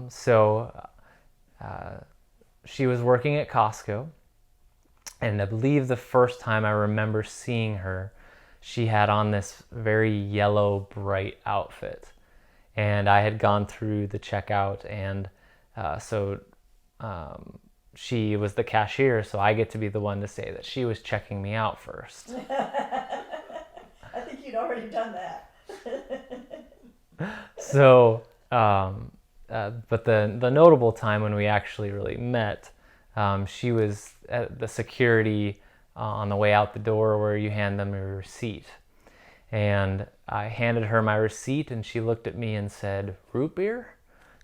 So she was working at Costco, and I believe the first time I remember seeing her, she had on this very yellow, bright outfit. And I had gone through the checkout, and so she was the cashier, so I get to be the one to say that she was checking me out first. I think you'd already done that. So, but the notable time when we actually really met, she was at the security on the way out the door where you hand them your receipt. And I handed her my receipt, and she looked at me and said, "Root beer?"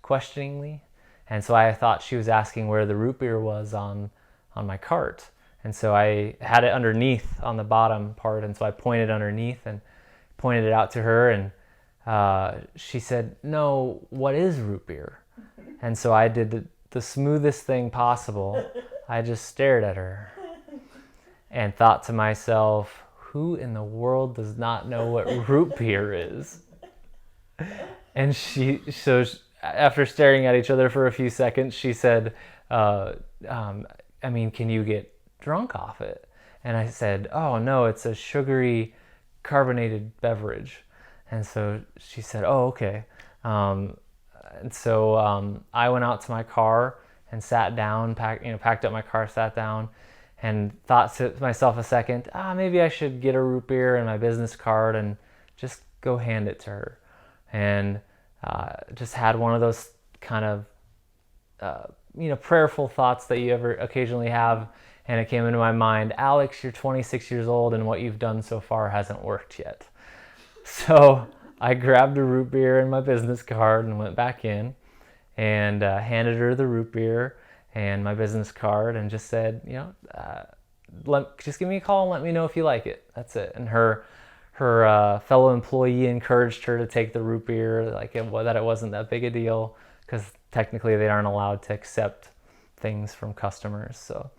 questioningly. And so I thought she was asking where the root beer was on my cart. And so I had it underneath on the bottom part, and so I pointed underneath and pointed it out to her, and she said, "No, what is root beer?" And so I did the smoothest thing possible. I just stared at her and thought to myself, who in the world does not know what root beer is? And after staring at each other for a few seconds, she said, I mean, can you get drunk off it? And I said, "Oh, no, it's a sugary carbonated beverage." And so she said, "Oh, okay." And so I went out to my car and sat down, packed up my car, sat down, and thought to myself a second, maybe I should get a root beer and my business card and just go hand it to her. And just had one of those kind of, prayerful thoughts that you ever occasionally have. And it came into my mind, "Alex, you're 26 years old and what you've done so far hasn't worked yet." So I grabbed a root beer and my business card and went back in and handed her the root beer and my business card and just said, just give me a call and let me know if you like it. That's it. And her fellow employee encouraged her to take the root beer, that it wasn't that big a deal, because technically they aren't allowed to accept things from customers. So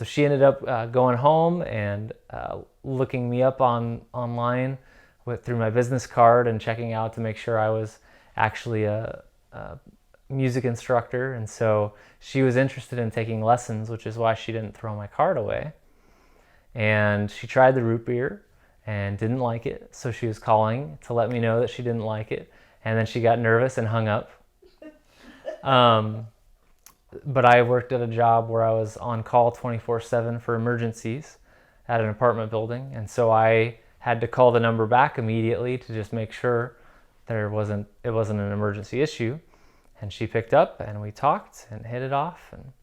she ended up going home and looking me up online through my business card and checking out to make sure I was actually a music instructor. And so she was interested in taking lessons, which is why she didn't throw my card away. And she tried the root beer and didn't like it. So she was calling to let me know that she didn't like it. And then she got nervous and hung up. But I worked at a job where I was on call 24/7 for emergencies at an apartment building. And so I had to call the number back immediately to just make sure it wasn't an emergency issue. And she picked up and we talked and hit it off, and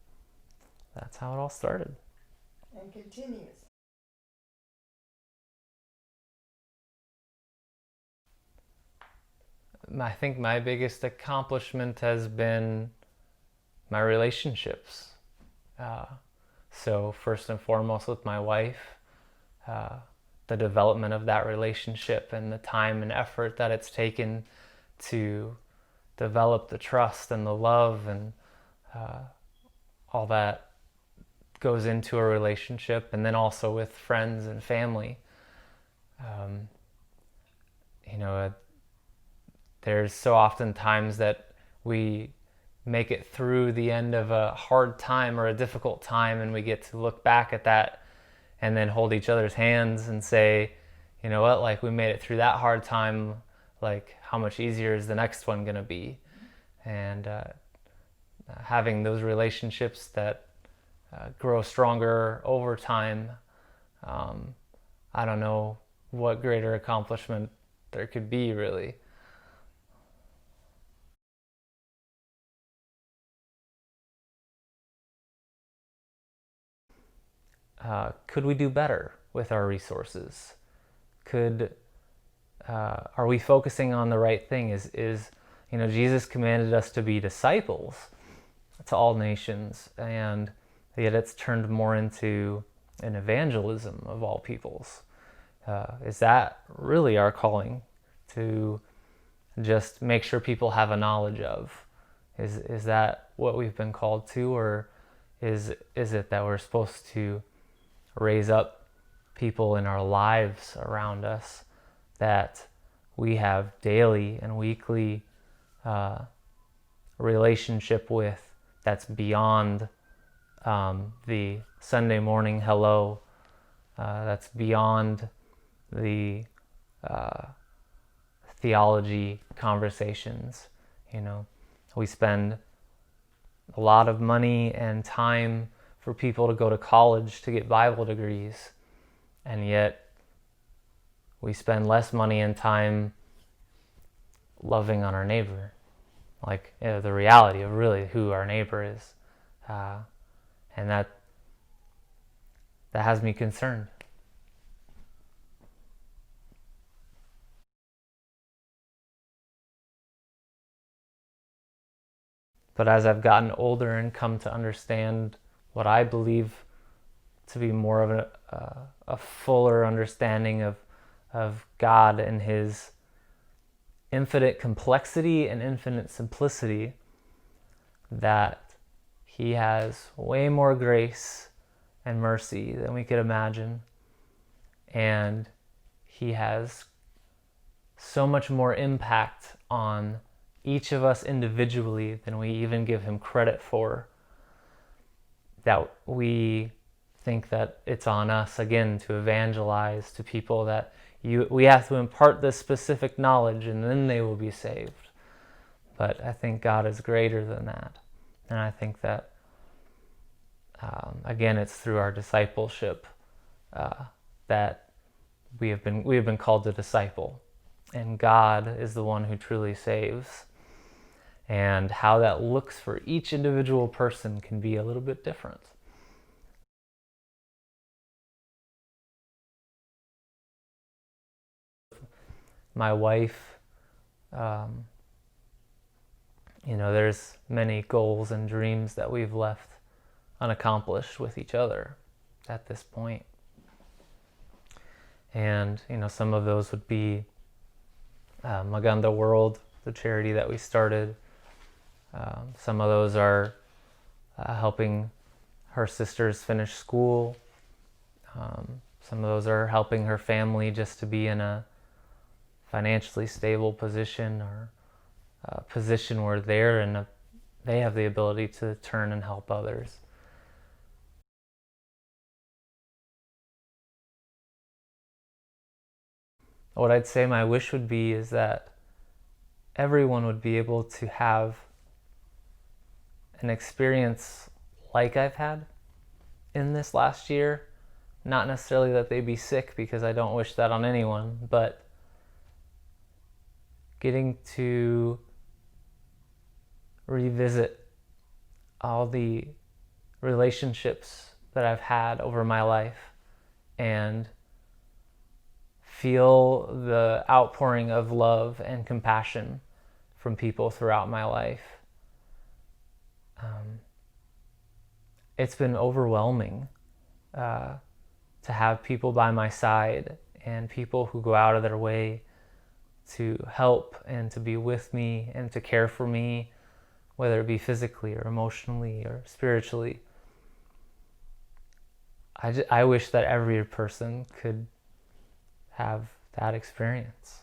that's how it all started. And continues. I think my biggest accomplishment has been my relationships. So first and foremost with my wife, the development of that relationship and the time and effort that it's taken to develop the trust and the love and all that goes into a relationship, and then also with friends and family. Um, there's so often times that we make it through the end of a hard time or a difficult time, and we get to look back at that and then hold each other's hands and say, you know what, we made it through that hard time, how much easier is the next one going to be? And having those relationships that grow stronger over time, I don't know what greater accomplishment there could be, really. Could we do better with our resources? Are we focusing on the right thing? Jesus commanded us to be disciples to all nations, and yet it's turned more into an evangelism of all peoples. Is that really our calling, to just make sure people have a knowledge of? Is that what we've been called to, or is it that we're supposed to raise up people in our lives around us that we have daily and weekly a relationship with that's beyond the Sunday morning hello, that's beyond the theology conversations. We spend a lot of money and time for people to go to college to get Bible degrees, and yet we spend less money and time loving on our neighbor, like the reality of really who our neighbor is, and that has me concerned. But as I've gotten older and come to understand what I believe to be more of a fuller understanding of God and His infinite complexity and infinite simplicity, that He has way more grace and mercy than we could imagine, and He has so much more impact on each of us individually than we even give Him credit for, that we think that it's on us again to evangelize to people, that we have to impart this specific knowledge and then they will be saved. But I think God is greater than that, and I think that again, it's through our discipleship that we have been called to disciple, and God is the one who truly saves. And how that looks for each individual person can be a little bit different. My wife, there's many goals and dreams that we've left unaccomplished with each other at this point. And, some of those would be Maganda World, the charity that we started. Some of those are helping her sisters finish school. Some of those are helping her family just to be in a financially stable position, or a position where they have the ability to turn and help others. What I'd say my wish would be is that everyone would be able to have an experience like I've had in this last year. Not necessarily that they be sick, because I don't wish that on anyone, but getting to revisit all the relationships that I've had over my life and feel the outpouring of love and compassion from people throughout my life. It's been overwhelming to have people by my side, and people who go out of their way to help and to be with me and to care for me, whether it be physically or emotionally or spiritually. I wish that every person could have that experience.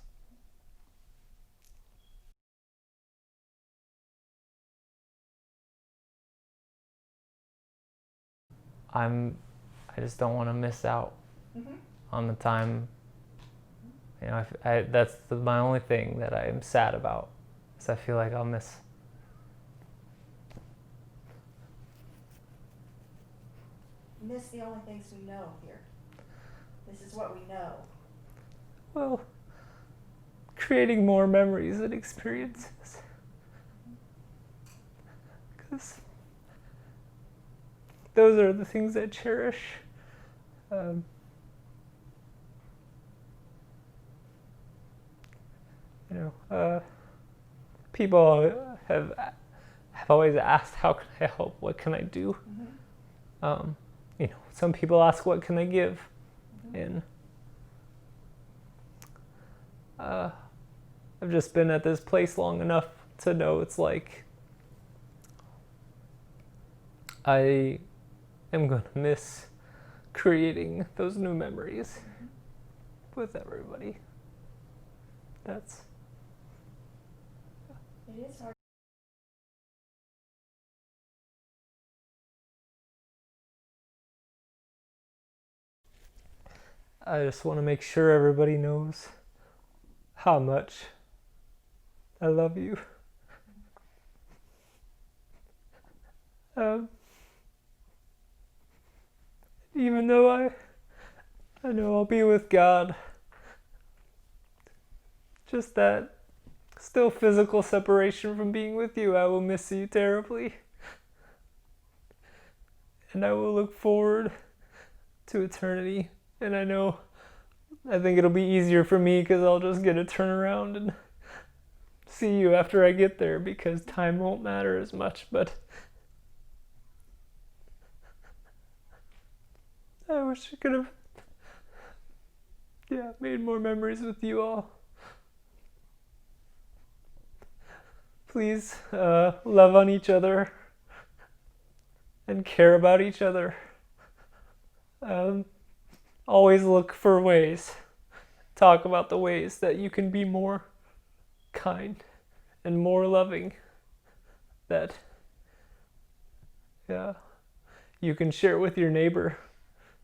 I just don't want to miss out on the time. That's my only thing that I'm sad about, is I feel like I'll miss. Miss the only things we know here. This is what we know. Well, creating more memories and experiences. Because those are the things I cherish. People have always asked, how can I help? What can I do? Some people ask, what can I give? And I've just been at this place long enough to know it's like I am going to miss creating those new memories with everybody. It is hard. I just want to make sure everybody knows how much I love you. Even though I know I'll be with God, just that still physical separation from being with you, I will miss you terribly. And I will look forward to eternity. And I think it'll be easier for me because I'll just get to turn around and see you after I get there because time won't matter as much. But I wish I could have, made more memories with you all. Please love on each other and care about each other. Always look for ways. Talk about the ways that you can be more kind and more loving. That you can share with your neighbor,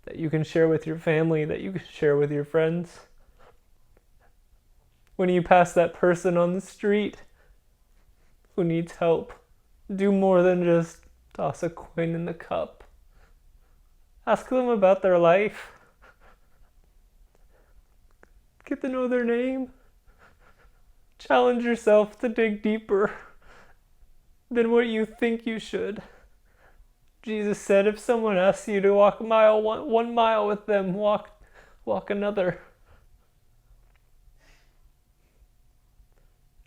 that you can share with your family, that you can share with your friends. When you pass that person on the street who needs help, do more than just toss a coin in the cup. Ask them about their life. Get to know their name. Challenge yourself to dig deeper than what you think you should. Jesus said, if someone asks you to walk a mile, one mile with them, walk another.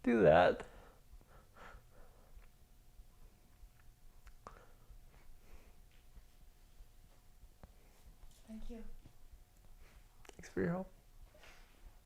Do that. Thank you. Thanks for your help.